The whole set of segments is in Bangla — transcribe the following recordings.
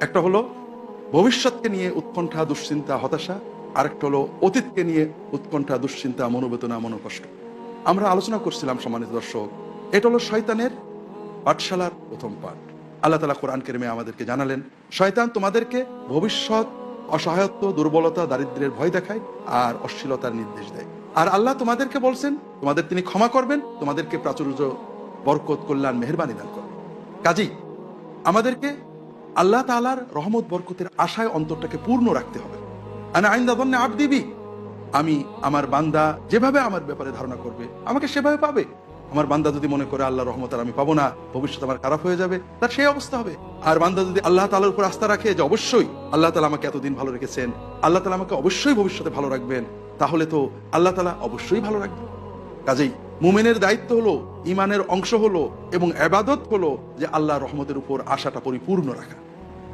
একটা হলো ভবিষ্যৎকে নিয়ে উৎকণ্ঠা, দুশ্চিন্তা, হতাশা। আরেকটা হলো অতীতকে নিয়ে উৎকণ্ঠা, দুশ্চিন্তা, মনোবেদনা, মনোকষ্ট। আমরা আলোচনা করছিলাম সম্মানিত দর্শক, এটা হলো শয়তানের পাঠশালার প্রথম পাঠ। আল্লাহ তাআলা কোরআন কারীমে আমাদেরকে জানালেন, শয়তান তোমাদেরকে ভবিষ্যৎ, অসহায়ত্ব, দুর্বলতা, দারিদ্র্যের ভয় দেখায় আর অশ্লীলতার নির্দেশ দেয়। আর আল্লাহ তোমাদেরকে বলছেন তোমাদের তিনি ক্ষমা করবেন, তোমাদেরকে প্রাচুর্য, বরকত, কল্যাণ, মেহেরবানি দান করবেন। কাজেই আমাদেরকে আল্লাহ তাআলার রহমত বরকতের আশায় অন্তরটাকে পূর্ণ রাখতে হবে। আনা ইনদা যান্নি আবদি বি, আমি আমার বান্দা যেভাবে আমার ব্যাপারে ধারণা করবে আমাকে সেভাবে পাবে। আমার বান্দা যদি মনে করে আল্লাহ রহমত আর আমি পাবো না, ভবিষ্যৎ আমার খারাপ হয়ে যাবে, তার সেই অবস্থা হবে। আর বান্দা যদি আল্লাহ তাআলার উপর আস্থা রাখে যে অবশ্যই আল্লাহ তাআলা আমাকে এতদিন ভালো রেখেছেন, আল্লাহ তাআলা আমাকে অবশ্যই ভবিষ্যতে ভালো রাখবেন, তাহলে তো আল্লাহ তাআলা অবশ্যই ভালো রাখবেন। কাজেই মুমিনের দায়িত্ব হলো, ইমানের অংশ হলো এবং ইবাদত হলো যে আল্লাহর রহমতের উপর আশাটা পরিপূর্ণ রাখা,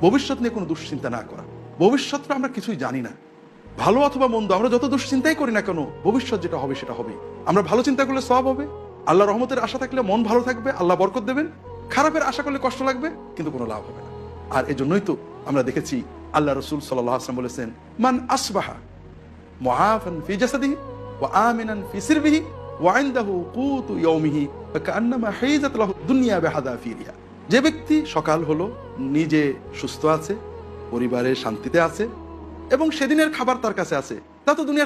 ভবিষ্যৎ নিয়ে কোনো দুশ্চিন্তা না করা। ভবিষ্যৎটা আমরা কিছুই জানি না, ভালো অথবা মন্দ, আমরা যত দুশ্চিন্তাই করি না কেন, ভবিষ্যৎ যেটা হবে সেটা হবে। আমরা ভালো চিন্তা করলে সওয়াব হবে, আল্লাহ রহমতের আশা থাকলে মন ভালো থাকবে, আল্লাহ বরকত দেবেন। খারাপের আশা করলে কষ্ট লাগবে, কিন্তু কোনো লাভ হবে না। আর এজন্যই তো আমরা দেখেছি আল্লাহ রাসূল সাল্লাল্লাহু আলাইহি ওয়াসাল্লাম বলেছেন, মান আসবাহা মুআফান ফি জাসাদিহি ওয়া আমিনান ফি সিরবিহি ওয়া ইনদাহু কুতু ইয়াউমিহি ফাকান্নামা হাইজাত লাহু দুনিয়া বিহাদাফিরিহা। যে ব্যক্তি সকাল হলো নিজে সুস্থ আছে, পরিবারে শান্তিতে আছে এবং সেদিনের খাবার তার কাছে আছে, তা তো দুনিয়া